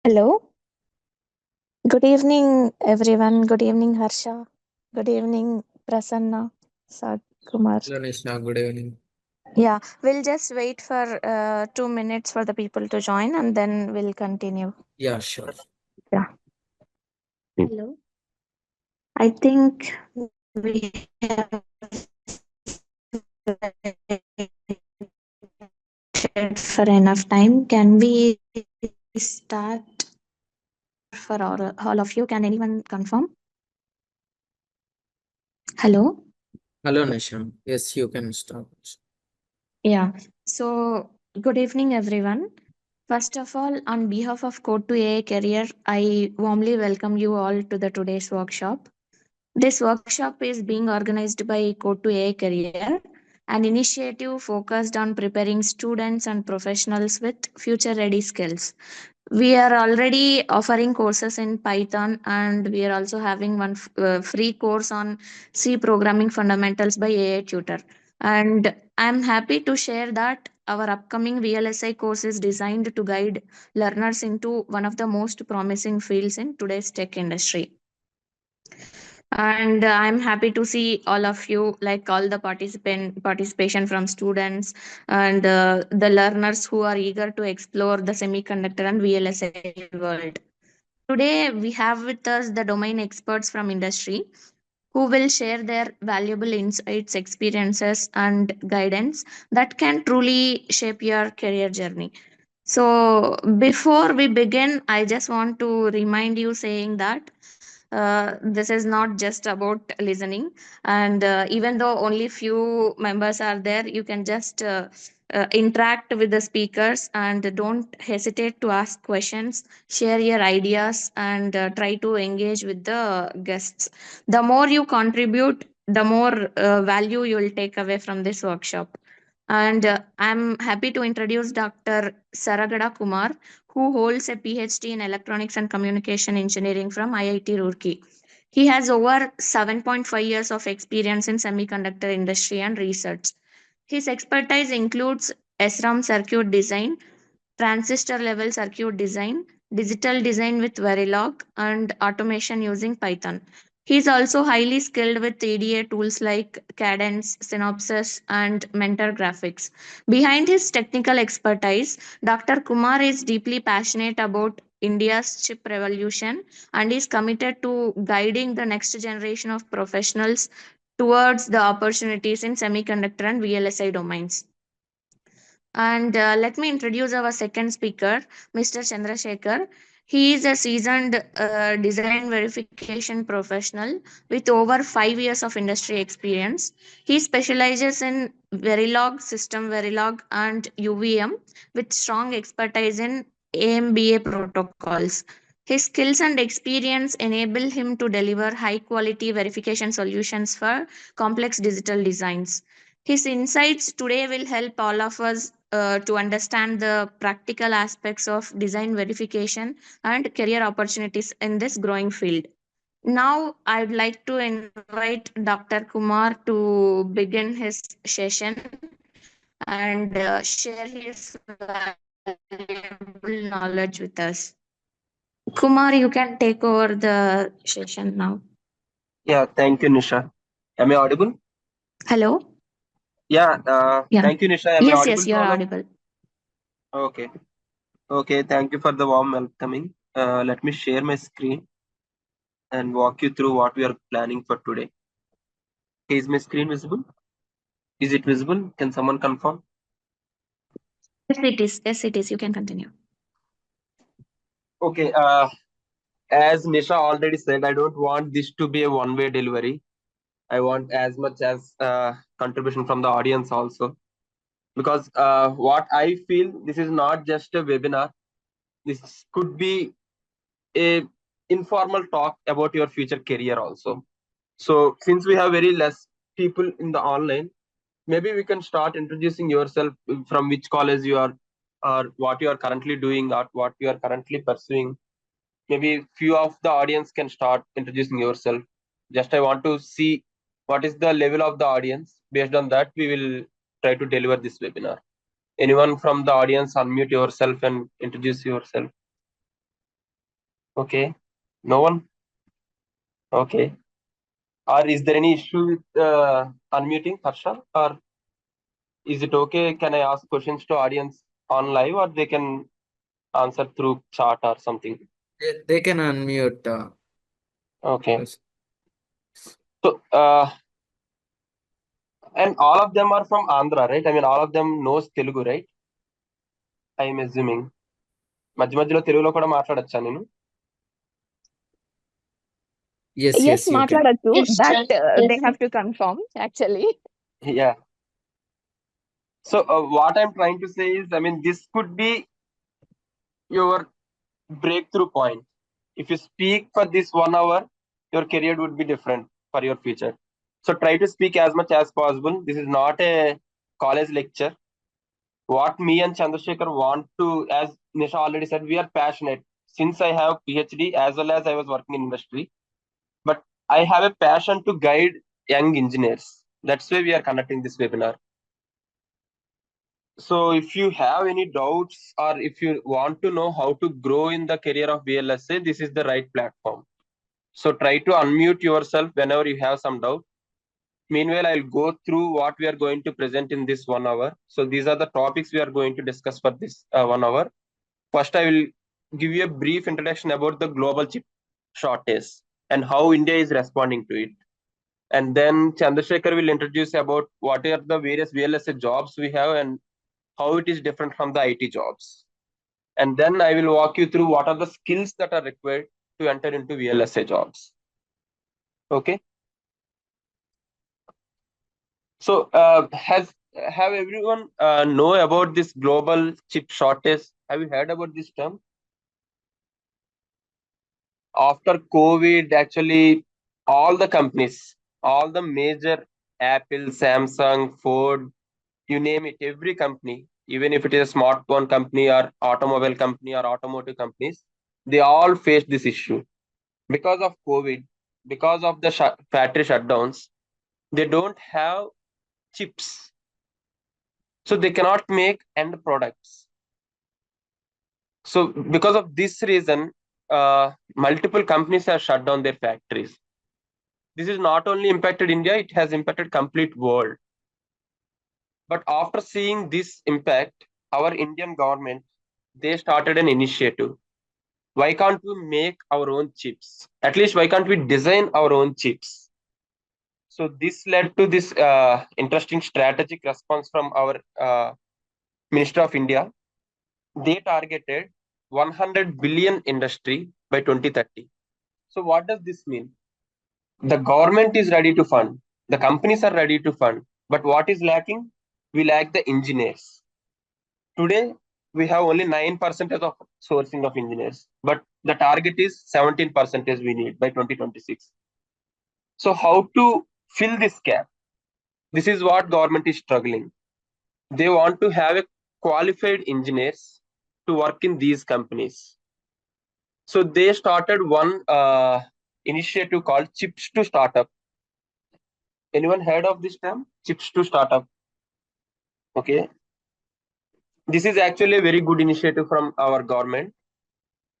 Hello. Good evening, everyone. Good evening, Harsha. Good evening, Prasanna, Sad Kumar. Hello, Nishna. Good evening. Yeah, we'll just wait for 2 minutes for the people to join and then we'll continue. Yeah, sure. Yeah. Hello. I think we have waited for enough time. Can we start for all of you? Can anyone confirm? Hello. Hello, Nishna. Yes, you can start. Yeah. So, good evening, everyone. First of all, on behalf of Code to AI Career, I warmly welcome you all to the today's workshop. This workshop is being organized by Code to AI Career, an initiative focused on preparing students and professionals with future ready skills. We are already offering courses in Python, and we are also having one free course on C programming fundamentals by AI Tutor. And I'm happy to share that our upcoming VLSI course is designed to guide learners into one of the most promising fields in today's tech industry. And I'm happy to see all of you, like all the participation from students and the learners who are eager to explore the semiconductor and VLSI world. Today we have with us the domain experts from industry who will share their valuable insights, experiences, and guidance that can truly shape your career journey. So, before we begin, I just want to remind you saying that this is not just about listening, and even though only few members are there, you can just interact with the speakers and don't hesitate to ask questions, share your ideas, and try to engage with the guests. The more you contribute, the more value you will take away from this workshop. And I'm happy to introduce Dr. Saragada Kumar, who holds a PhD in Electronics and Communication Engineering from IIT Roorkee. He has over 7.5 years of experience in semiconductor industry and research. His expertise includes SRAM circuit design, transistor level circuit design, digital design with Verilog, and automation using Python. He is also highly skilled with EDA tools like Cadence, Synopsys, and Mentor Graphics. Behind his technical expertise, Dr. Kumar is deeply passionate about India's chip revolution and is committed to guiding the next generation of professionals towards the opportunities in semiconductor and VLSI domains. And let me introduce our second speaker, Mr. Chandrasekhar. He is a seasoned design verification professional with over 5 years of industry experience. He specializes in Verilog, System Verilog, and UVM with strong expertise in AMBA protocols. His skills and experience enable him to deliver high quality verification solutions for complex digital designs. His insights today will help all of us to understand the practical aspects of design verification and career opportunities in this growing field. Now, I'd like to invite Dr. Kumar to begin his session and share his valuable knowledge with us. Kumar, you can take over the session now. Yeah, thank you, Nisha. Am I audible? Hello? Yeah, Yeah. thank you, Nisha. Am I Yes, yes, audible you to are all of? audible. Okay, okay. Thank you for the warm welcoming. Let me share my screen and walk you through what we are planning for today. Is my screen visible? Is it visible? Can someone confirm? Yes, it is. Yes, it is. You can continue. Okay. As Nisha already said, I don't want this to be a one-way delivery. I want as much as contribution from the audience also, because what I feel, this is not just a webinar. This could be a informal talk about your future career also. So since we have very less people in the online, maybe we can start introducing yourself, from which college you are, or what you are currently doing, or what you are currently pursuing. Maybe few of the audience can start introducing yourself. Just I want to see what is the level of the audience. Based on that, we will try to deliver this webinar. Anyone from the audience, unmute yourself and introduce yourself. Okay. No one? Okay. Or is there any issue with unmuting, Harsha? Or is it okay? Can I ask questions to audience on live, or they can answer through chat or something? They can unmute. Okay. Yes. So, and all of them are from Andhra, right? I mean, all of them knows Telugu, right? I am assuming. మధ్య మధ్యలో తెలుగులో కూడా మాట్లాడొచ్చా నేను? Yes, Yes, yes, you can. మాట్లాడొచ్చు. Yes, That sir. they have to confirm actually. Yeah. So what I'm trying to say is, I mean, this could be your breakthrough point. If you speak for this 1 hour, your career would be different for your future. So try to speak as much as possible. This is not a college lecture. What me and Chandrasekhar want to, as Nisha already said, we are passionate. Since I have PhD as well as I was working in industry, but I have a passion to guide young engineers. That's why we are conducting this webinar. So if you have any doubts or if you want to know how to grow in the career of VLSA, this is the right platform. So try to unmute yourself whenever you have some doubt. Meanwhile, I'll go through what we are going to present in this 1 hour. So these are the topics we are going to discuss for this 1 hour. First, I will give you a brief introduction about the global chip shortage and how India is responding to it. And then Chandrasekhar will introduce about what are the various VLSA jobs we have and how it is different from the IT jobs. And then I will walk you through what are the skills that are required to enter into VLSA jobs. Okay. So have everyone know about this global chip shortage? Have you heard about this term? After COVID, actually, all the companies, all the major Apple, Samsung, Ford, you name it, every company, even if it is a smartphone company or automobile company or automotive companies, they all face this issue because of COVID, because of the factory shutdowns. They don't have chips, so they cannot make end products. So because of this reason, multiple companies have shut down their factories. This is not only impacted India, it has impacted complete world. But after seeing this impact, our Indian government, they started an initiative. Why can't we make our own chips? At least why can't we design our own chips? So this led to this interesting strategic response from our Minister of India. They targeted 100 billion industry by 2030. So what does this mean? The government is ready to fund, the companies are ready to fund, but what is lacking? We lack the engineers. Today, we have only 9% of sourcing of engineers, but the target is 17% we need by 2026. So how to fill this gap? This is what government is struggling. They want to have a qualified engineers to work in these companies. So they started one initiative called Chips to Startup. Anyone heard of this term? Chips to Startup. Okay. This is actually a very good initiative from our government.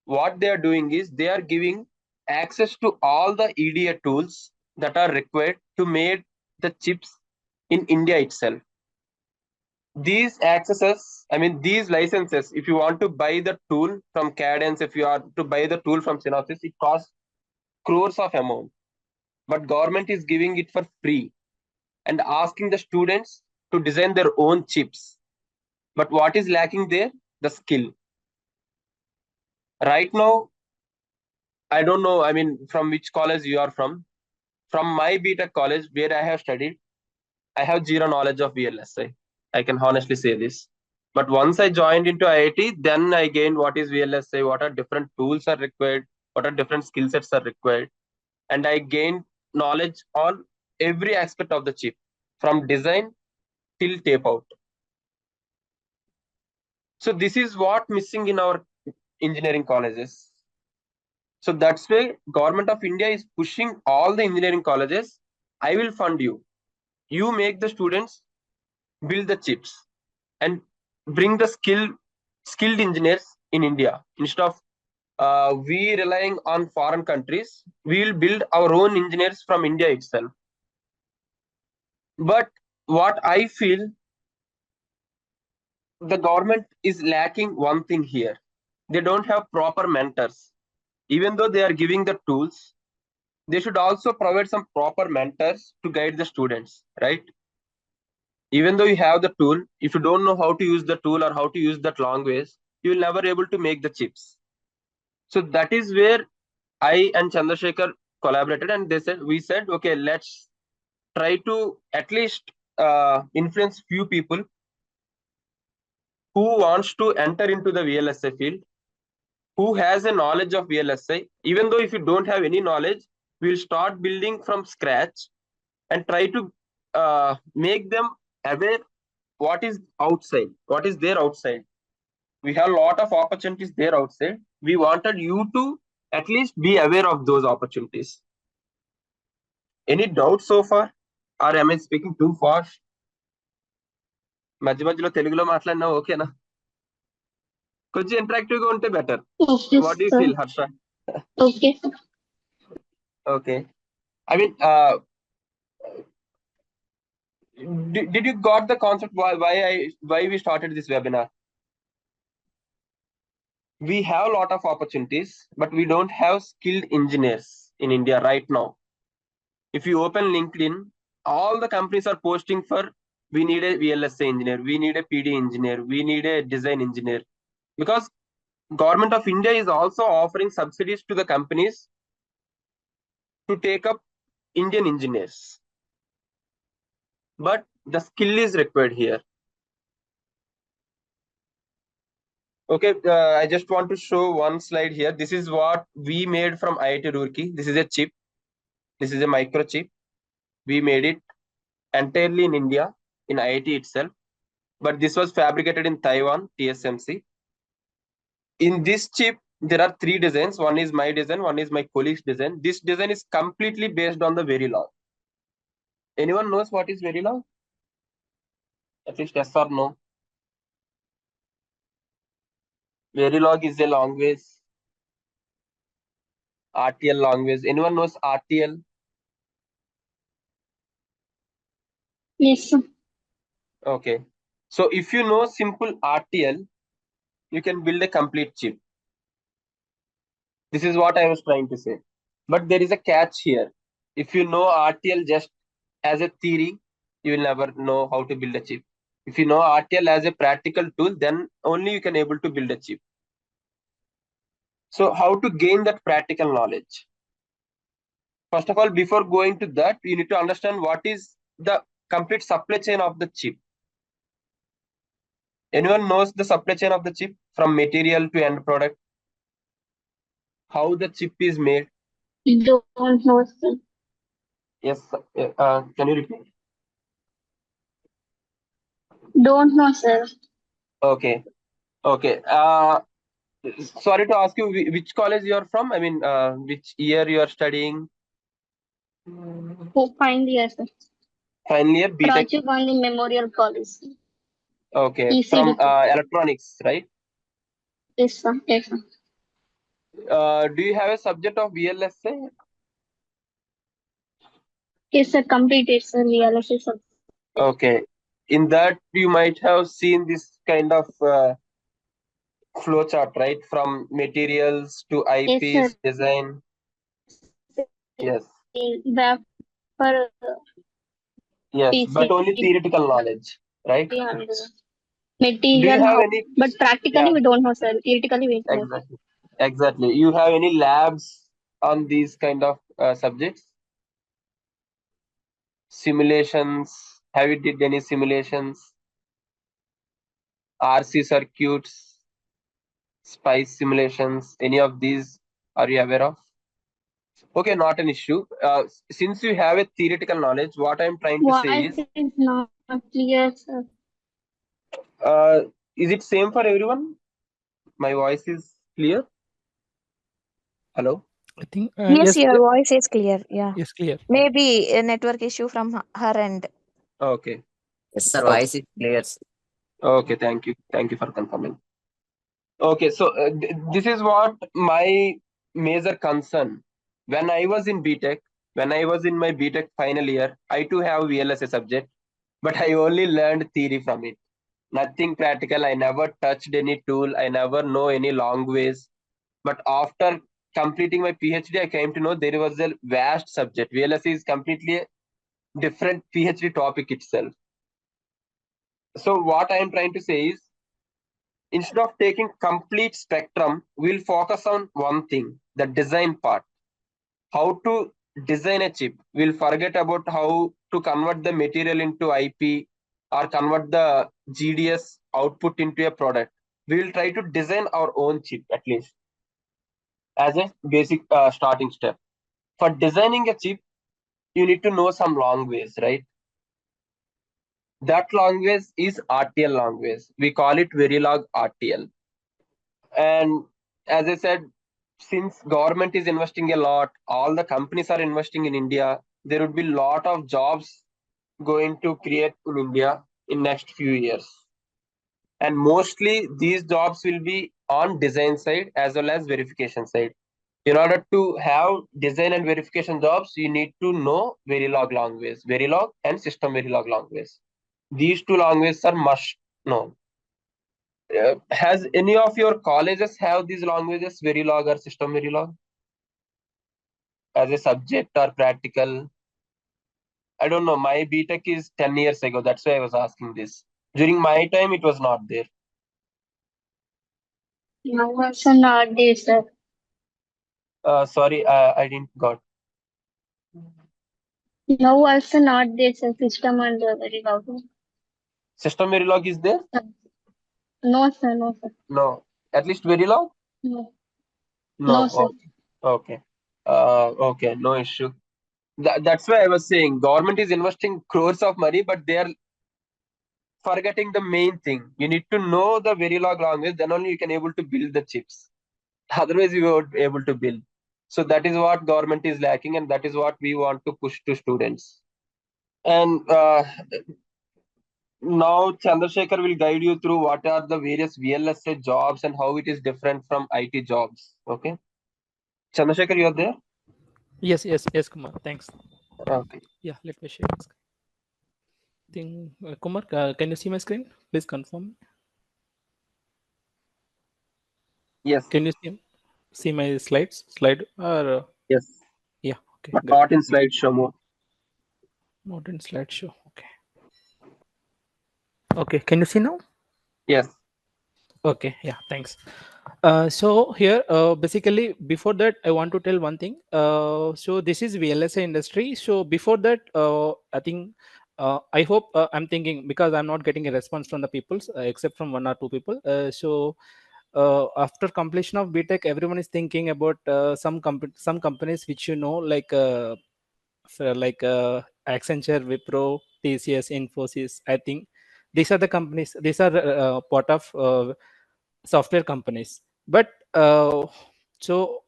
What they are doing is they are giving access to all the EDA tools that are required to make the chips in India itself. These accesses, I mean, these licenses, if you want to buy the tool from Cadence, if you are to buy the tool from Synopsys, it costs crores of amount. But government is giving it for free and asking the students to design their own chips. But what is lacking there? The skill. Right now, I don't know, I mean, from which college you are from. From my BTech college, where I have studied, I have zero knowledge of VLSI. I can honestly say this. But once I joined into IIT, then I gained what is VLSI, what are different tools are required, what are different skill sets are required. And I gained knowledge on every aspect of the chip, from design till tape out. So this is what missing in our engineering colleges. So that's why government of India is pushing all the engineering colleges. I will fund you. You make the students build the chips and bring the skilled engineers in India instead of we relying on foreign countries. We will build our own engineers from India itself. But what I feel, the government is lacking one thing here. They don't have proper mentors. Even though they are giving the tools, they should also provide some proper mentors to guide the students, right? Even though you have the tool, if you don't know how to use the tool or how to use that language, you will never able to make the chips. So that is where I and Chandrasekhar collaborated, and we said, okay, let's try to at least influence few people who wants to enter into the VLSI field, who has a knowledge of VLSI. Even though if you don't have any knowledge, we'll start building from scratch and try to make them aware what is outside, what is there outside. We have a lot of opportunities there outside. We wanted you to at least be aware of those opportunities. Any doubts so far? Or am I speaking too fast? మధ్య మధ్యలో తెలుగులో మాట్లాడినా ఓకేనా? కొంచెం interactive గా ఉంటే better. Okay, what do you sir. Feel, Harsha? Okay, sir. Okay. I mean, did you got the concept why we started this webinar? We have a lot of opportunities, but we don't have skilled engineers in India right now. If you open LinkedIn, all the companies are posting for, we need a VLSI engineer, we need a PD engineer, we need a design engineer. Because government of India is also offering subsidies to the companies to take up Indian engineers. But the skill is required here. Okay, I just want to show one slide here. This is what we made from IIT Roorkee. This is a chip. This is a microchip. We made it entirely in India, in IIT itself. But this was fabricated in Taiwan, TSMC. In this chip, there are 3 designs. One is my design, one is my colleague's design. This design is completely based on the Verilog. Anyone knows what is Verilog? At least yes or no? Verilog is a language, RTL language. Anyone knows RTL? Yes, sir. Okay. So if you know simple RTL, you can build a complete chip. This is what I was trying to say. But there is a catch here. If you know RTL just as a theory, you will never know how to build a chip. If you know RTL as a practical tool, then only you can able to build a chip. So how to gain that practical knowledge? First of all, before going to that, you need to understand what is the complete supply chain of the chip. Anyone knows the supply chain of the chip from material to end product? How the chip is made? Don't know, sir. Yes. Can you repeat? Don't know, sir. Okay. Okay. Sorry to ask you, which college you are from? I mean, which year you are studying? Oh, final year, sir. Final year, BTech. Rajiv Gandhi Memorial College. Okay, ECD. from electronics, right? Yes, sir. Yes, sir. Do you have a subject of VLSI? Yes, sir. Completed, sir. VLSI, sir. Okay. In that, you might have seen this kind of flow chart, right? From materials to Yes, IPs, sir. design. Yes. Back for Yes, but PC only theoretical knowledge, right? and Do you material have how, any? but practically Yeah, we don't know, sir. Theoretically we know. exactly. Exactly. You have any labs on these kind of subjects? Simulations? Have you did any simulations? RC circuits, spice simulations, any of these are you aware of? Okay, not an issue. Since you have a theoretical knowledge, what I'm trying to say Voice is not clear, sir. is it same for everyone? My voice is clear? Hello? I think Yes, yes, your voice is clear. Yeah. yes, clear. Maybe a network issue from her end. Okay. Yes, sir. Okay. Voice is clear. Okay, thank you. Thank you for confirming. Okay, so this is what my major concern. When I was in BTech, when I was in my BTech final year, I too have VLSA subject, but I only learned theory from it. Nothing practical. I never touched any tool. I never know any language. But after completing my PhD, I came to know there was a vast subject. VLSA is completely a different PhD topic itself. So what I am trying to say is, instead of taking complete spectrum, we'll focus on one thing, the design part. How to design a chip. We'll forget about how to convert the material into IP or convert the GDS output into a product. We will try to design our own chip at least as a basic starting step. For designing a chip, you need to know some language, right? That language is RTL language. We call it Verilog RTL. And as I said, since government is investing a lot, all the companies are investing in India, there would be a lot of jobs going to create in India in next few years. And mostly these jobs will be on design side as well as verification side. In order to have design and verification jobs, you need to know Verilog language, Verilog and system Verilog language. These two languages are must know. Has any of your colleges have these languages, Verilog or system Verilog, as a subject or practical? I don't know. My BTech is 10 years ago. That's why I was asking this. During my time, it was not there. Now also not there, sir. Sorry, I didn't got. Now also not there, sir. System and very loud. System Verilog is there? No, sir. No, sir. No. At least Verilog? No, No. no, sir. Okay. Okay. No issue. That's why I was saying government is investing crores of money, but they are forgetting the main thing. You need to know the Verilog language, then only you can able to build the chips. Otherwise, you won't be able to build. So that is what government is lacking, and that is what we want to push to students. And now Chandrasekhar will guide you through what are the various VLSA jobs and how it is different from IT jobs. Okay, Chandrasekhar, you are there? Yes, yes, yes, Kumar. Thanks. Okay. Yeah, let me share my screen. Kumar, can you see my screen? Please confirm. Yes. Can you see my slide or Yes. yeah, okay, But good. not in slideshow mode. Not in slideshow. Okay. Okay, can you see now? Yes. Okay, yeah, thanks. So here, basically, before that, I want to tell one thing. So this is VLSI industry. So before that, I think, I hope I'm thinking because I'm not getting a response from the people except from one or two people. After completion of BTech, everyone is thinking about some companies which like Accenture, Wipro, TCS, Infosys. I think these are the companies. These are part of software companies. But so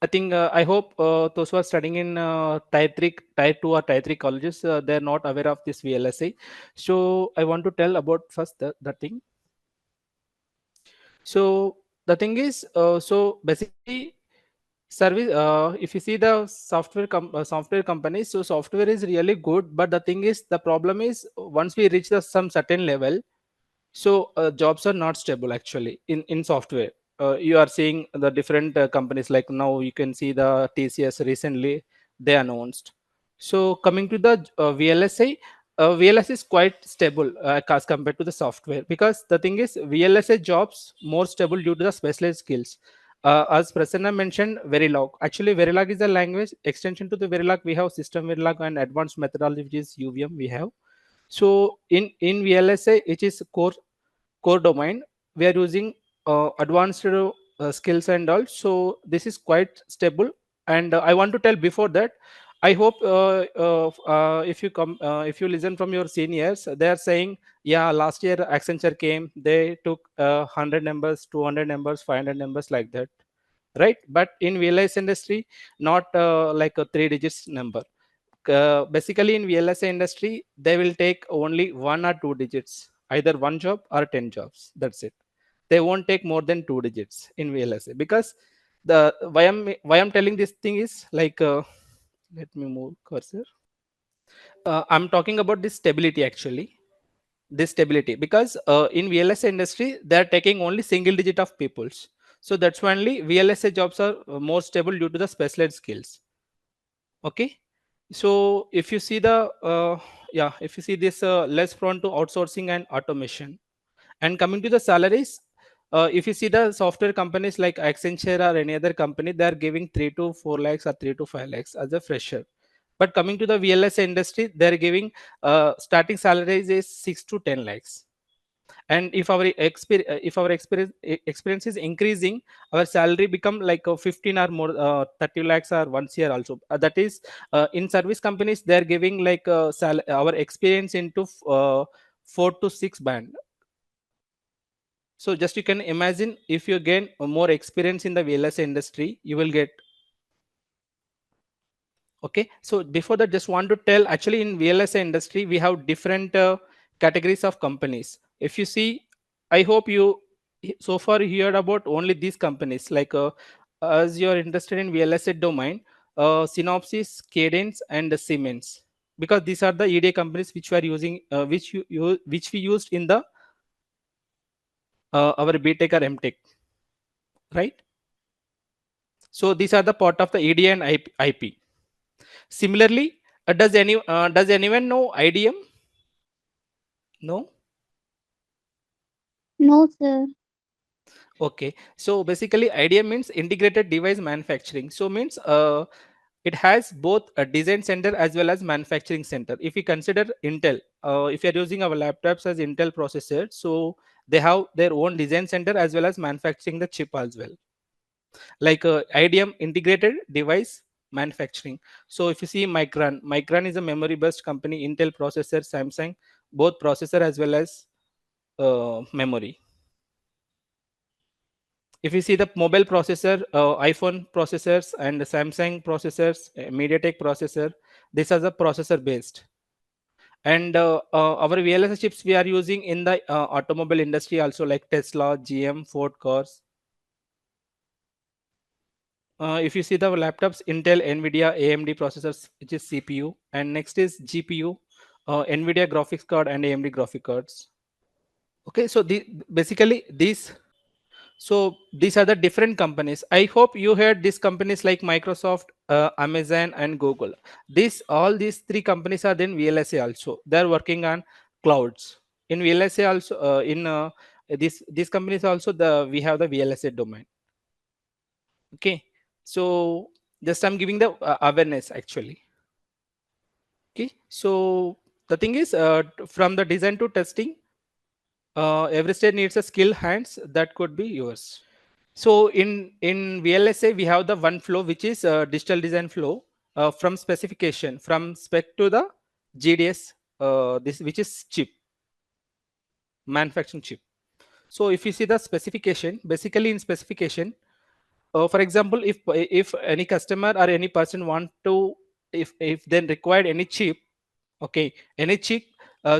I think I hope those who are studying in tier 3, tier 2 or tier 3 colleges, they're not aware of this VLSI. So I want to tell about first the thing. So the thing is, so basically, service. If you see the software companies, so software is really good. But the thing is, the problem is once we reach some certain level, so jobs are not stable actually in software. You are seeing the different companies, like now you can see the TCS recently they announced. So coming to the VLSI, VLSI is quite stable as compared to the software, because the thing is VLSI jobs more stable due to the specialized skills. As Prasanna mentioned, Verilog. Actually, Verilog is a language extension to the Verilog. We have system Verilog and advanced methodology, which is UVM. We have. So in VLSI, which is core domain, we are using advanced skills and all. So this is quite stable. And I want to tell before that, I hope if you listen from your seniors, they are saying, yeah, last year Accenture came, they took 100 numbers, 200 numbers, 500 numbers, like that, right? But in VLS industry, not like a 3 digits number. Basically in VLSI industry, they will take only 1 or 2 digits, either one job or 10 jobs. That's it. they won't take more than 2 digits in VLSI. Because the why I'm telling this thing is like let me move cursor. I'm talking about this stability actually. This stability, because in VLSI industry they are taking only single digit of peoples. So that's why only VLSI jobs are more stable due to the specialized skills. Okay. So if you see the yeah, if you see this less prone to outsourcing and automation. And coming to the salaries, if you see the software companies like Accenture or any other company, they are giving 3 to 4 lakhs or 3 to 5 lakhs as a fresher. But coming to the VLS industry, they are giving starting salaries is 6 to 10 lakhs. And if our experience is increasing, our salary become like 15 or more 30 lakhs or once year also. That is in service companies they are giving like our experience into 4 to 6 band. So just you can imagine, if you gain more experience in the VLS industry, you will get. Okay, so before that, just want to tell, actually in VLSI industry we have different categories of companies. If you see, I hope you so far heard about only these companies, like as you are interested in VLSI domain, Synopsys, Cadence and Siemens, because these are the EDA companies which we are using, which we used in the our BTech or MTech, right? So these are the part of the EDA and IP. Similarly, does anyone know IDM? No. No, sir. Okay. So basically, IDM means integrated device manufacturing. So means it has both a design center as well as manufacturing center. If we consider Intel, if you are using our laptops as Intel processor, so they have their own design center as well as manufacturing the chip as well. Like IDM, integrated device manufacturing. So if you see Micron is a memory based company. Intel processor, Samsung, both processor as well as memory. If you see the mobile processor, iPhone processors and Samsung processors, MediaTek processor, these are the processor based. And our VLSI chips we are using in the automobile industry also, like Tesla, GM, Ford cars. If you see the laptops, Intel, Nvidia, AMD processors, which is CPU, and next is GPU, Nvidia graphics card and AMD graphic cards. Okay, so basically these. So these are the different companies. I hope you heard these companies like Microsoft, Amazon, and Google. These three companies are then VLSI also. They are working on clouds. In VLSI also, in these companies also, we have the VLSI domain. Okay, so just I'm giving the awareness actually. Okay, so the thing is, from the design to testing, every stage needs a skill hands that could be yours. So in VLSA we have the one flow, which is digital design flow, from specification, from spec to the GDS, this which is chip, manufacturing chip. So if you see the specification, basically in specification, for example, if any customer or any person want to, if then required any chip, okay, any chip.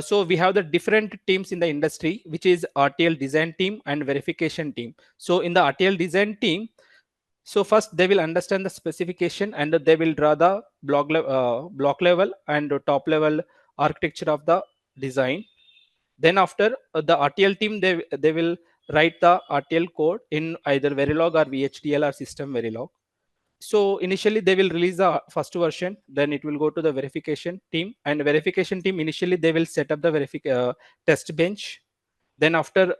So we have the different teams in the industry, which is RTL design team and verification team. So in the RTL design team, so first they will understand the specification and they will draw the block level and top level architecture of the design. Then after the RTL team, they will write the RTL code in either Verilog or VHDL or system Verilog. So initially they will release the first version, then it will go to the verification team, and verification team initially they will set up the test bench. Then after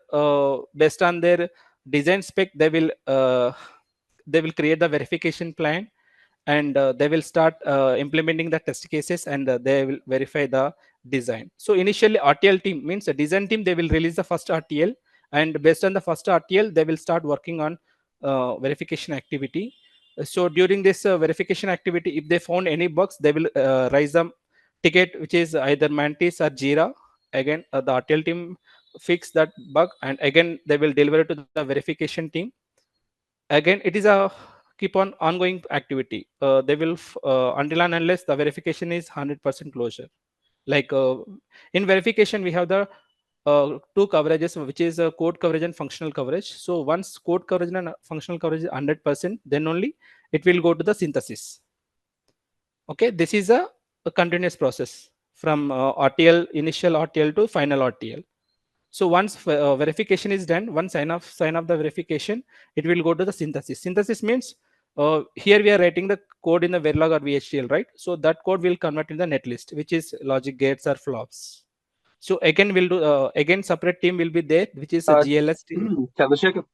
based on their design spec, they will create the verification plan, and they will start implementing the test cases, and they will verify the design. So initially RTL team means the design team, they will release the first RTL, and based on the first RTL they will start working on verification activity. So during this verification activity, if they found any bugs, they will raise them ticket, which is either Mantis or Jira. Again the RTL team fix that bug, and again they will deliver it to the verification team. Again it is a keep on ongoing activity. They will until and unless the verification is 100% closure. Like in verification we have the two coverages, which is code coverage and functional coverage. So once code coverage and functional coverage is 100%, then only it will go to the synthesis. Okay, this is a continuous process from RTL, initial RTL to final RTL. So once verification is done, once sign off the verification, it will go to the synthesis. Synthesis means here we are writing the code in the Verilog or VHDL, right? So that code will convert in the netlist, which is logic gates or flops. So again, we'll do again separate team will be there, which is a GLS team. Chandrasekhar.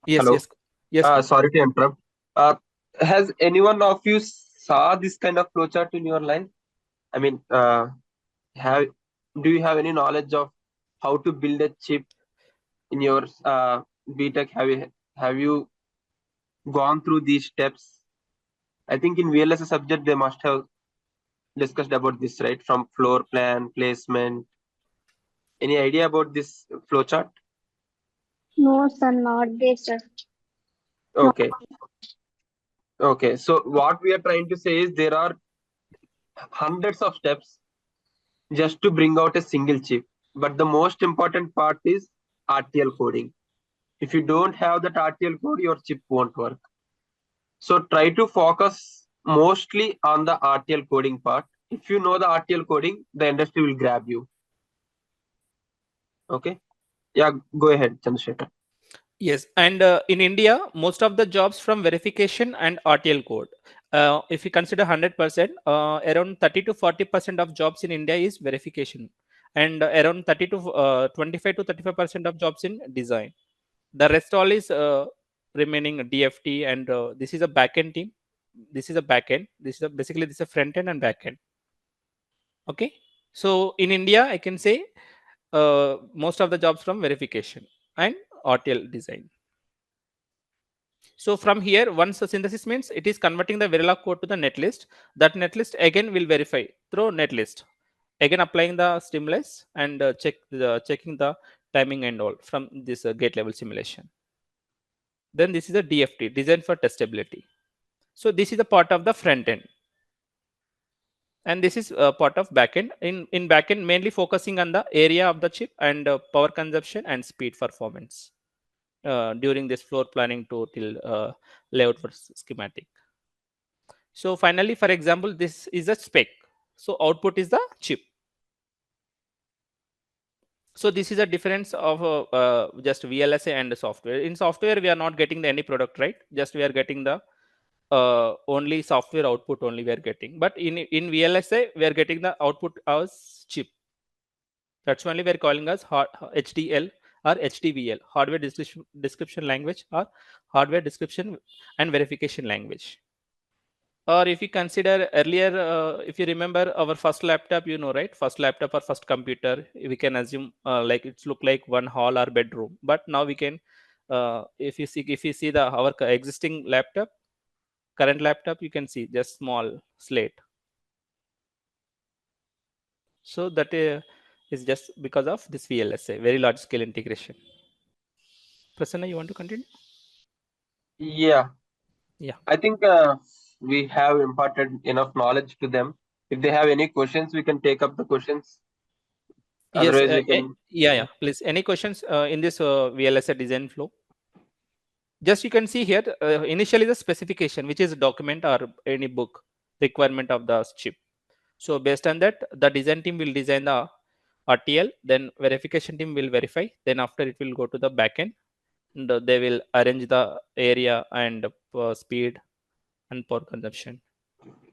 Yes, Hello. yes, yes. Sorry to interrupt. Has anyone of you saw this kind of flowchart in your life? I mean, do you have any knowledge of how to build a chip in your BTech? Have you gone through these steps? I think in VLSI subject they must have discussed about this, right? From floor plan, placement. Any idea about this flowchart? No, sir, not there, sir. Okay. Okay. So what we are trying to say is there are hundreds of steps just to bring out a single chip. But the most important part is RTL coding. If you don't have that RTL code, your chip won't work. So try to focus mostly on the RTL coding part. If you know the RTL coding, the industry will grab you. Okay. Yeah, go ahead, Chandrasekhar. Yes, and in India, most of the jobs from verification and RTL code. If you consider 100%, around 30 to 40% of jobs in India is verification, and around 30 to 25 to 35% of jobs in design. The rest all is remaining DFT, and this is a backend team. This is a backend. Basically this is a front end and backend. Okay, so in India, I can say most of the jobs from verification and RTL design. So from here, once the synthesis means it is converting the Verilog code to the netlist. That netlist again will verify through netlist. Again applying the stimulus and checking the timing and all from this gate level simulation. Then this is a DFT, design for testability. So this is a part of the front end. And this is part of backend. In backend, mainly focusing on the area of the chip and power consumption and speed performance during this floor planning to till layout for schematic. So finally, for example, this is a spec. So output is the chip. So this is a difference of just VLSI and software. In software, we are not getting any product, right? Just we are getting the only software output only we are getting. But in VLSI, we are getting the output as chip. That's only we are calling as HDL or HDVL, hardware description language or hardware description and verification language. Or if you consider earlier, if you remember our first laptop, you know, right? First laptop or first computer, we can assume like it's look like one hall or bedroom. But now we can, if you see the our existing laptop, current laptop, you can see just small slate. So that is just because of this VLSI, very large scale integration. Prasanna, you want to continue? Yeah. Yeah. I think we have imparted enough knowledge to them. If they have any questions, we can take up the questions. Yes. Otherwise, we can. Yeah. Please. Any questions in this VLSI design flow? Just you can see here, initially the specification, which is a document or any book requirement of the chip. So based on that, the design team will design the RTL, then verification team will verify. Then after it will go to the backend, and they will arrange the area and speed and power consumption.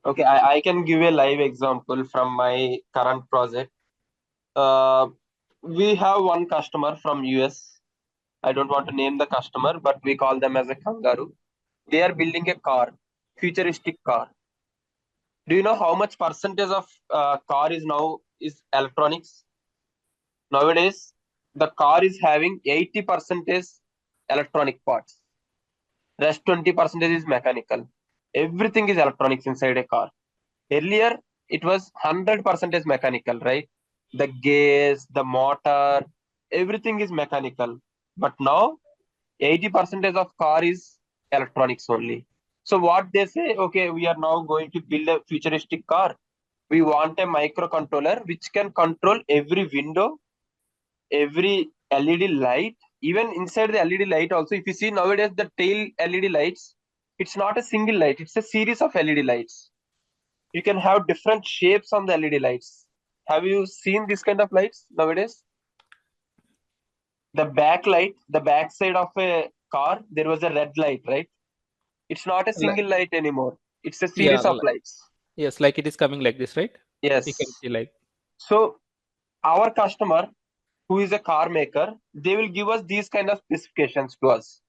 Okay, I can give a live example from my current project. We have one customer from US. I don't want to name the customer, but we call them as a kangaroo. They are building a car, futuristic car. Do you know how much percentage of car is now is electronics? Nowadays, the car is having 80% electronic parts. Rest 20% is mechanical. Everything is electronics inside a car. Earlier, it was 100% mechanical, right? The gears, the motor, everything is mechanical. But now, 80% of car is electronics only. So what they say, okay, we are now going to build a futuristic car. We want a microcontroller which can control every window, every LED light, even inside the LED light also, if you see nowadays the tail LED lights, it's not a single light, it's a series of LED lights. You can have different shapes on the LED lights. Have you seen this kind of lights nowadays? The back light, the back side of a car, there was a red light, right? It's not a single light anymore. It's a Yeah, series of lights. yes, like it is coming like this, right? You can Yes. see like. So our customer, who is a car maker, they will give us these kind of specifications to us.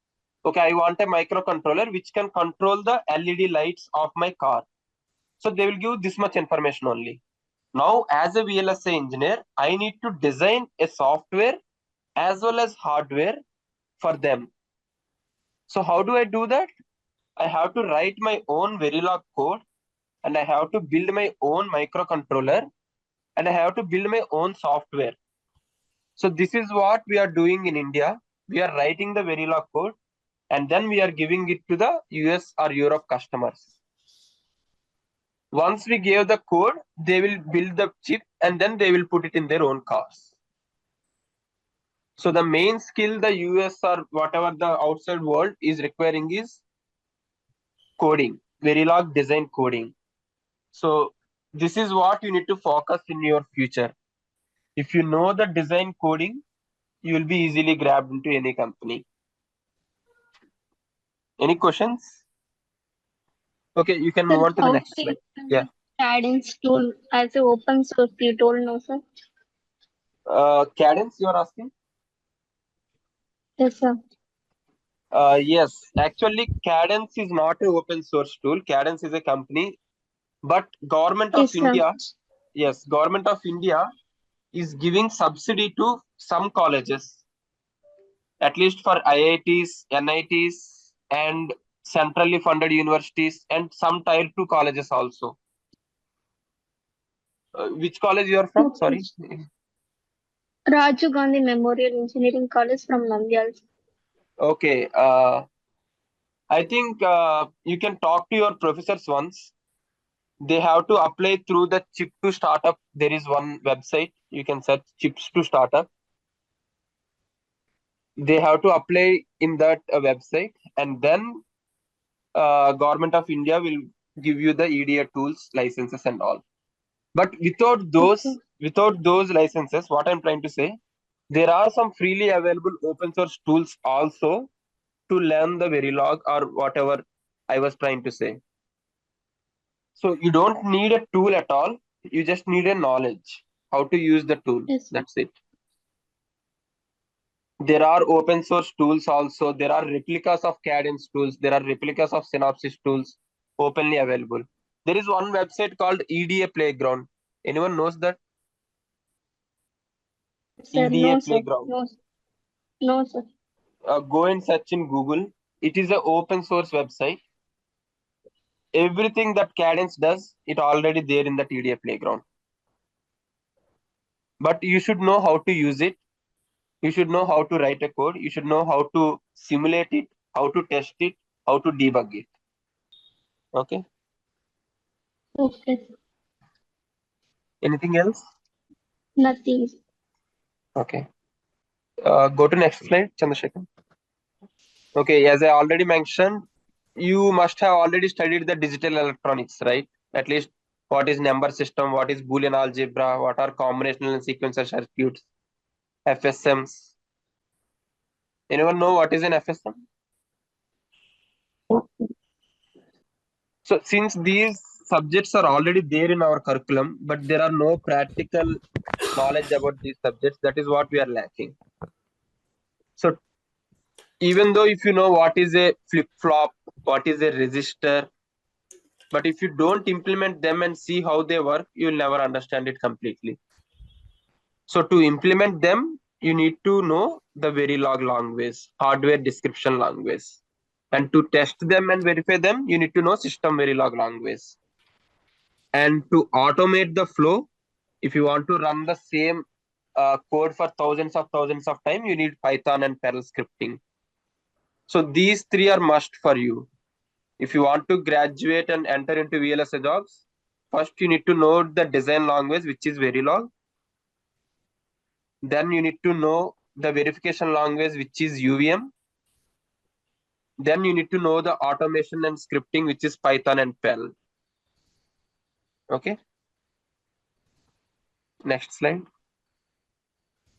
Okay, I want a microcontroller which can control the LED lights of my car. So they will give this much information only. Now, as a VLSI engineer, I need to design a software as well as hardware for them. So how do I do that? I have to write my own Verilog code, and I have to build my own microcontroller, and I have to build my own software. So this is what we are doing in India. We are writing the Verilog code, and then we are giving it to the US or Europe customers. Once we gave the code, they will build the chip and then they will put it in their own cars. So the main skill the US or whatever the outside world is requiring is coding, Verilog design coding. So this is what you need to focus in your future. If you know the design coding, you will be easily grabbed into any company. Any questions? Okay, you can move on to the How next to slide. use Yeah. Cadence tool as an open source? You told no, sir. Cadence, you are asking? Yes, sir. Yes, actually, Cadence is not an open source tool. Cadence is a company, but government of Yes, sir. India, yes, government of India is giving subsidy to some colleges, at least for IITs, NITs, and centrally funded universities, and some tier 2 colleges also. Which college you are from? Okay. Sorry. Rajiv Gandhi Memorial Engineering College from Nandyal. Okay. I think you can talk to your professors once. They have to apply through the chip to startup. There is one website you can search chips to startup. They have to apply in that website, and then government of India will give you the EDA tools, licenses, and all. But without those licenses, what I'm trying to say, there are some freely available open source tools also to learn the Verilog or whatever I was trying to say. So you don't need a tool at all. You just need a knowledge how to use the tool. Yes. That's it. There are open source tools also. There are replicas of Cadence tools. There are replicas of Synopsys tools openly available. There is one website called EDA Playground. Anyone knows that? Sir, EDA no, sir. Playground. No, no, sir. Go and search in Google. It is an open source website. Everything that Cadence does, it already there in that EDA Playground. But you should know how to use it. You should know how to write a code. You should know how to simulate it, how to test it, how to debug it. Okay. Okay. Anything else? Nothing. Okay. Go to next slide, Chandrasekhar. Okay, as I already mentioned, you must have already studied the digital electronics, right? At least what is number system, what is Boolean algebra, what are combinational and sequential circuits, FSMs. Anyone know what is an FSM? So since these subjects are already there in our curriculum, but there are no practical knowledge about these subjects, that is what we are lacking. So even though if you know what is a flip-flop, what is a resistor, but if you don't implement them and see how they work, you'll never understand it completely. So to implement them, you need to know the Verilog language, hardware description language. And to test them and verify them, you need to know system Verilog language. And to automate the flow, if you want to run the same code for thousands of time, you need Python and Perl scripting. So these three are must for you. If you want to graduate and enter into VLSI jobs, first you need to know the design language, which is Verilog. Then you need to know the verification language, which is UVM. Then you need to know the automation and scripting, which is Python and Perl. Okay. Next slide.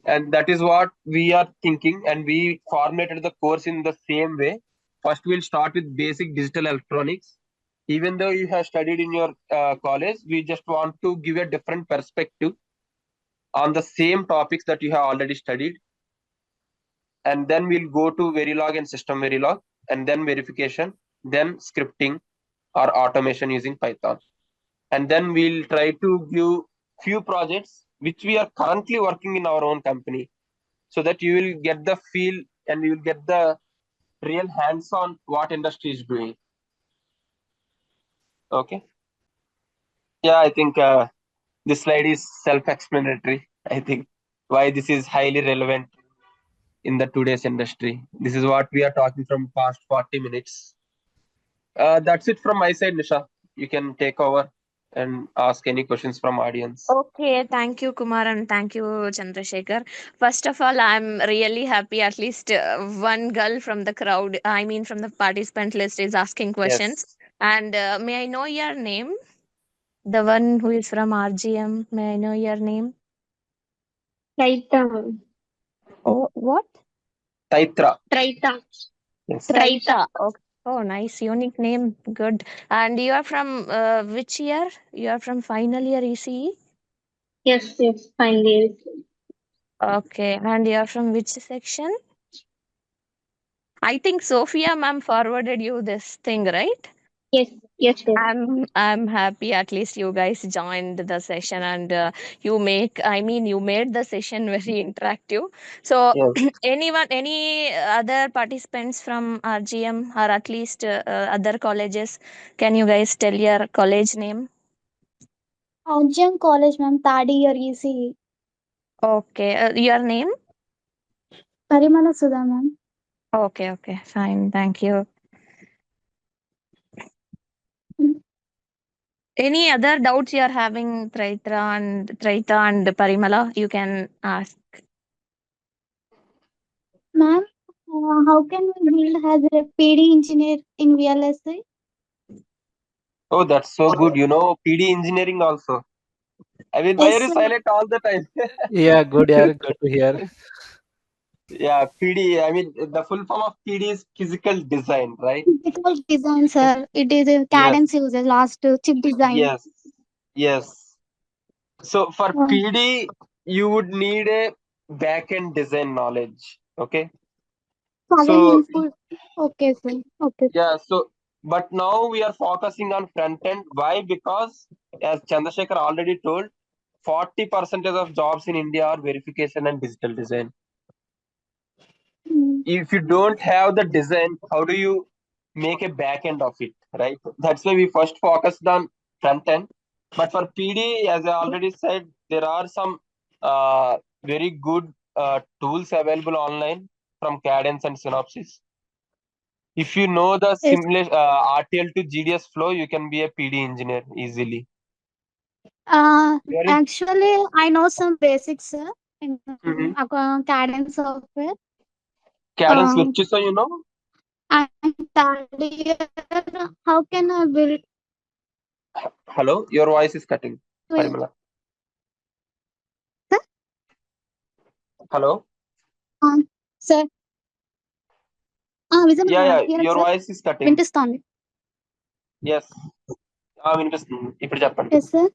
And that is what we are thinking, and we formatted the course in the same way. First, we'll start with basic digital electronics. Even though you have studied in your college, we just want to give a different perspective on the same topics that you have already studied. And then we'll go to Verilog and System Verilog, and then verification, then scripting or automation using Python. And then we'll try to give few projects which we are currently working in our own company, so that you will get the feel and you will get the real hands-on what industry is doing. Okay. Yeah, I think this slide is self-explanatory. I think why this is highly relevant in the today's industry. This is what we are talking from past 40 minutes. That's it from my side, Nisha. You can take over and ask any questions from audience. Okay, thank you, Kumar, and thank you, Chandrasekhar. First of all, I'm really happy at least one girl from the crowd, I mean, from the participant list, is asking questions. Yes. And may I know your name? The one who is from RGM, may I know your name? Traita. Oh, what? Taitra. Traita. Yes. Traita. Okay. Oh, nice, unique name. Good. And you are from which year? You are from final year ECE? Yes, yes, finally. Okay. And you are from which section? I think Sophia ma'am forwarded you this thing, right? Yes, yes, yes. I'm happy at least you guys joined the session, and you made the session very interactive. So Yes. any other participants from RGM or at least other colleges, can you guys tell your college name? Audium College, ma'am, third year ECE. Okay, your name? Parimala Sudha, ma'am. Okay, fine, thank you. Mm. Any other doubts you are having, Traita and Parimala? You can ask. Ma'am, how can we build as a PD engineer in VLSI? Oh, that's so good. You know, PD engineering also. I mean, why are Yes, you sir. silent all the time? Yeah, good. Yeah, good to hear. Yeah, PD. I mean, the full form of PD is physical design, right? Physical design, sir. It is a Yes, cadence user, last chip design. yes, yes. So for Uh, PD, you would need a back-end design knowledge. Okay. Again, So input. Okay, sir. Okay. yeah, but now we are focusing on front end. Why? Because as Chandrasekhar already told, 40% of jobs in India are verification and digital design. Mm. If you don't have the design, how do you make a back end of it, right? That's why we first focused on front end. But for PD, as I already said, there are some very good tools available online from Cadence and Synopsys. If you know the Yes. simulation RTL to GDS flow, you can be a PD engineer easily. Very. Actually, I know some basics, sir, in Mhm. cadence software. Cadence which so you know. And third year, how can I build? Hello, your voice is cutting. Parimala. Sir? Hello. Sir, visible Yeah, కదా yeah, clear your sir voice is cutting. వినిపిస్తోంది. Yes. వినిపిస్తుంది. ఇప్పుడు చెప్పండి. Yes sir.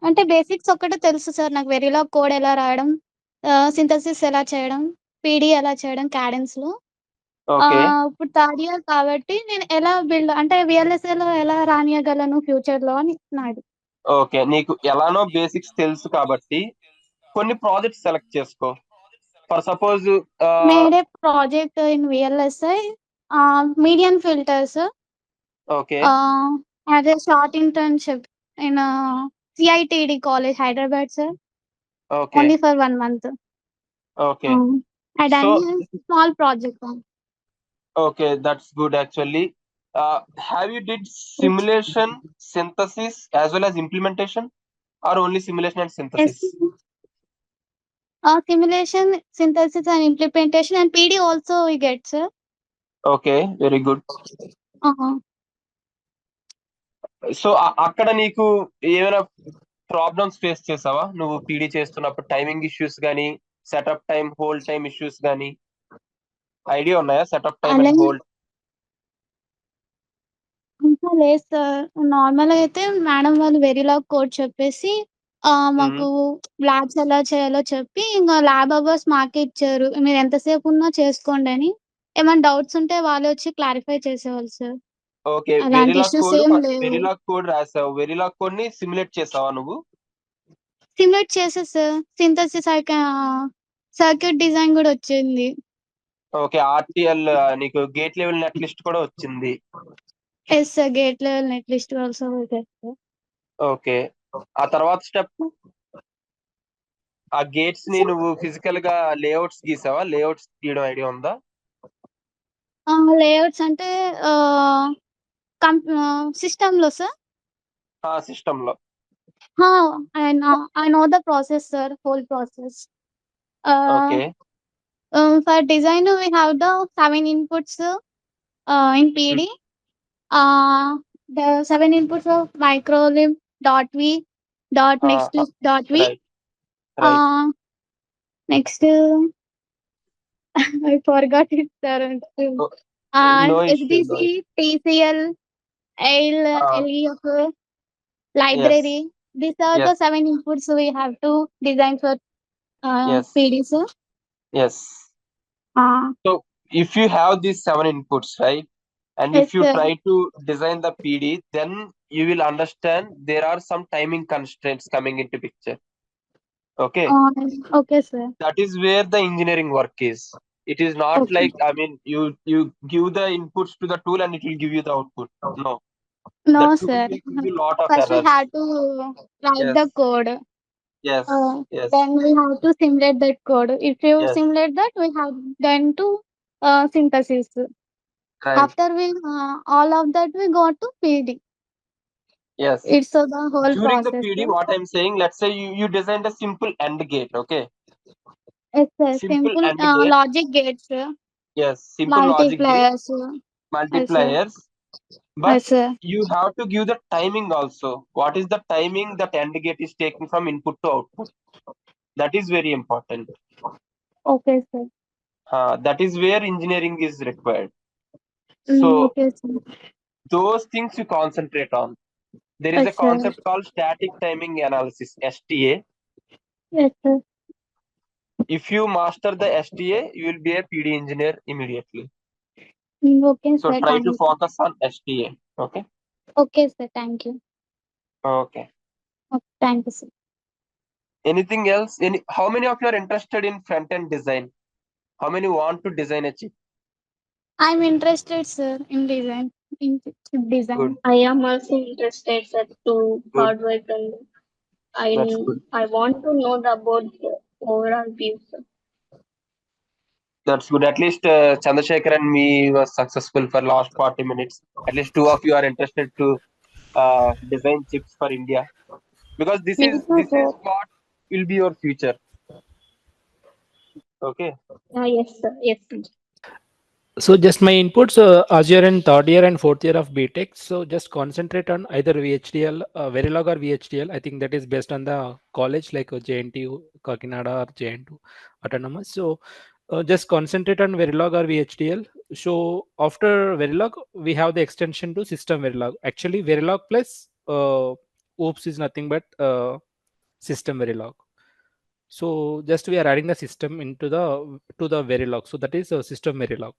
అంటే basics ఒక్కటే తెలుసు sir నాకు. వెరీలో code ఎలా రాయడం, సింథసిస్ ఎలా చేయడం, పీడీ ఎలా చేయడం క్యాడెన్స్లో. ఓకే. ఇప్పుడు థర్డ్ ఇయర్ కాబట్టి నేను ఎలా బిల్డ్ అంటే విఎల్ఎస్ఏలో ఎలా రానియగలను ఫ్యూచర్లో అని నాది. ఓకే, నీకు ఎలానో బేసిక్స్ తెలుసు కాబట్టి కొన్ని ప్రాజెక్ట్స్ సెలెక్ట్ చేసుకో. For suppose made A project in VLSI medium filters okay. As a short internship in CITD college Hyderabad sir. Okay. Only for 1 month. Okay. I So done a small project. okay, that's good actually. Have you did simulation, synthesis as well as implementation? or only simulation and Yes. synthesis? Simulation, synthesis, and implementation, and PD also we get, sir. Okay, very good. So అక్కడ నీకు ఏమైనా problems face చేసావా నువ్వు PD చేస్తున్నప్పుడు? Timing issues కానీ, setup time, hold time issues కానీ idea ఉన్నాయా? Setup time and అలా హోల్డ్. ఇంకా లేదు సార్. నార్మల్ అయితే మేడం వాళ్ళు వెరీలాగ్ కోడ్ చెప్పేసి మాకు ల్యాబ్స్ ఎలా చేయాలో చెప్పి ఇంకా ల్యాబ్ అవర్స్ మాకే ఇచ్చారు. మీరు ఎంతసేపు ఉన్నా చేసుకోండి అని. ఏమైనా డౌట్స్ ఉంటే వాళ్ళే వచ్చి క్లారిఫై చేసేవాళ్ళు సార్. ఓకే, అలాంటి ఇష్యూస్ ఏం లేవు. వెరిలాగ్ కోడ్ రాసావు. వెరిలాగ్ కోడ్ ని సిమ్యులేట్ చేసావా నువ్వు? సిమ్యులేట్ చేసే సార్. సింథసిస్ సర్క్యూట్ డిజైన్ కూడా వచ్చింది. ఓకే, ఆర్టిఎల్ నీకు గేట్ లెవెల్ నెట్ లిస్ట్ కూడా వచ్చింది. Yes sir, gate level net list also. Okay, ఆ తర్వాత స్టెప్ ఆ గేట్స్ ని నువ్వు ఫిజికల్ గా లేఅవుట్స్ గీసావా? లేఅవుట్స్ గీయడం ఐడియా ఉందా? లేఅవుట్స్ అంటే సిస్టమ్ లో సార్. సిస్టమ్ లో. I know the process, sir, whole process. Okay. For design, we have the 7 inputs in PD. The 7 inputs of microlim, dot v, dot next list, dot v. Right right. Next, I forgot it, sir. No issue, SDC, no issue. TCL, LEF, library. These are the 7 inputs we have to design for Yes. PD, sir. Yes. So if you have these 7 inputs, right, and Yes, if you sir. try to design the PD, then you will understand there are some timing constraints coming into picture. Okay. Okay, sir. That is where the engineering work is. It is not Okay. like, I mean, you give the inputs to the tool and it will give you the output. No. No, The tool sir. will give you lot of First, we errors. had to write Yes. the code. Yes. Yes. Then we have to simulate that code. If you Yes. simulate that, we have then to synthesis. Right. After we all of that, we go to PD. Yes. It's the whole During the process. PD, sir. what I'm saying, let's say you designed a simple AND gate. Okay. It's a Simple simple AND gate. logic gates, Yes, simple logic gate, multipliers. multipliers. Yes, But sir. you have to give the timing also. What is the timing that AND gate is taking from input to output? That is very important. Okay, sir. That is where engineering is required. So Okay, sir. those things you concentrate on. There is Yes, a sir. concept called static timing analysis, STA. Yes, sir. If you master the STA, you will be a PD engineer immediately. Okay, So sir. try to Thank you. focus on STA. Okay. Okay, sir. Thank you. Okay. Okay, thank you, sir. Anything else? How many of you are interested in front-end design? How many want to design a chip? I'm interested, sir, in design. In chip design. Good. I am also interested, sir, to Good. hardware and That's good. I want to know about the overall view, sir. That's good. At least Chandrasekhar and me was successful for last 40 minutes. At least 2 of you are interested to design chips for India, because this Yes, is sir. what will be your future. Okay. Yes, sir. Yes, sir. So just my inputs as you're in third year and fourth year of BTech, so just concentrate on either VHDL, Verilog or VHDL. I think that is based on the college like JNTU, Kakinada or JNTU Autonomous. So just concentrate on Verilog or VHDL. So after Verilog, we have the extension to system Verilog. Actually, Verilog plus OOPS is nothing but system Verilog. So just we are adding the system into the Verilog. So that is a system Verilog.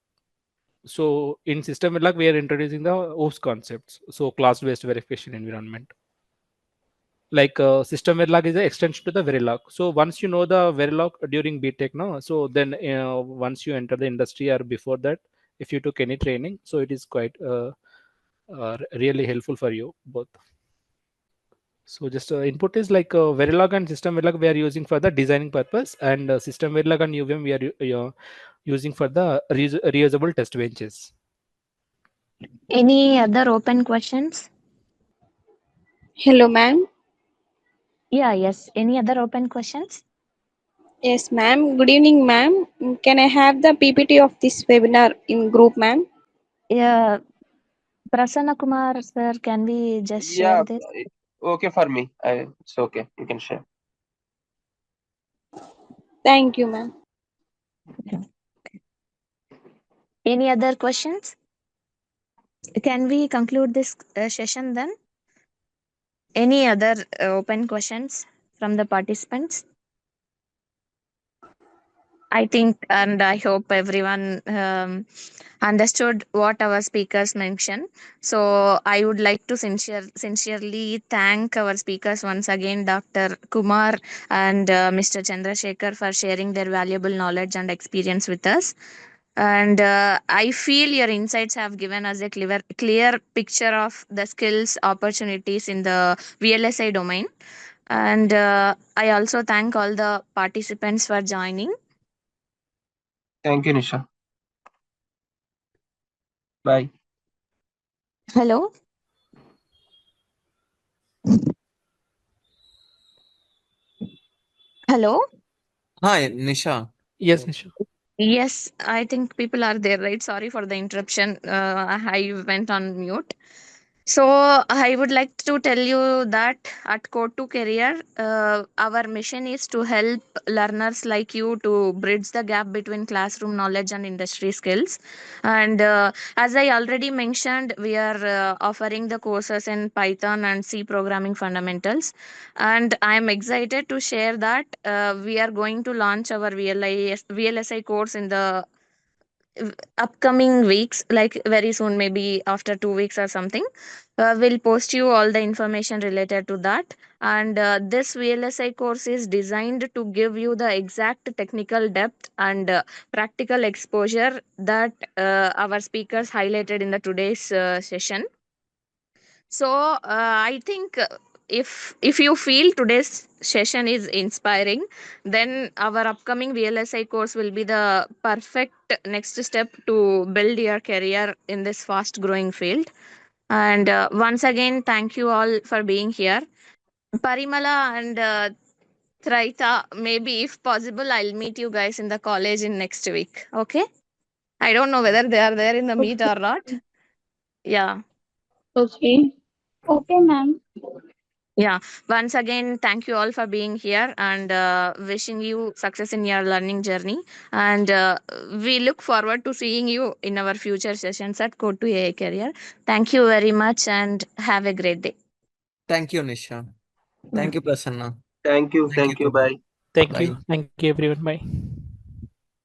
So in system Verilog, we are introducing the OOPS concepts. So class-based verification environment. Like system Verilog is an extension to the Verilog. So once you know the Verilog during BTech, no, so then once you enter the industry or before that, if you took any training, so it is quite really helpful for you both. So just input is like Verilog and system Verilog we are using for the designing purpose, and system Verilog and UVM we are using for the reusable test benches. Any other open questions? Hello, ma'am. Yeah, yes. Any other open questions? Yes, ma'am. Good evening, ma'am. Can I have the PPT of this webinar in group, ma'am? Yeah, Prasanna Kumar, sir, can we just share Yeah, this? okay for me. It's okay. You can share. Thank you, ma'am. Any other questions? Can we conclude this session then? Any other open questions from the participants? I think and I hope everyone understood what our speakers mentioned. So I would like to sincerely thank our speakers once again, Dr. Kumar and Mr. Chandrasekhar, for sharing their valuable knowledge and experience with us. And I feel your insights have given us a clear picture of the skills, opportunities in the VLSI domain. And I also thank all the participants for joining. Thank you, Nisha. Bye. Hello. Hello. Hi, Nisha. Yes, Nisha. Yes, I think people are there, right? Sorry for the interruption. I went on mute. So I would like to tell you that at Code to Career, our mission is to help learners like you to bridge the gap between classroom knowledge and industry skills. And as I already mentioned, we are offering the courses in Python and C programming fundamentals. And I am excited to share that we are going to launch our VLSI course in the upcoming weeks, like very soon, maybe after 2 weeks or something. We'll post you all the information related to that. And this VLSI course is designed to give you the exact technical depth and practical exposure that our speakers highlighted in the today's session. So I think if you feel today's session is inspiring, then our upcoming VLSI course will be the perfect next step to build your career in this fast growing field. And once again, thank you all for being here. Parimala and Traita, maybe if possible, I'll meet you guys in the college in next week. Okay? I don't know whether they are there in the meet or not. Yeah. Okay. Okay, ma'am. Yeah. Once again, thank you all for being here and wishing you success in your learning journey. And we look forward to seeing you in our future sessions at Code to AI Career. Thank you very much and have a great day. Thank you, Nisha. Thank you, Prasanna. Thank you. Thank you, Thank you. Kumar. Bye. Thank you. Bye. Thank you, everyone. Bye.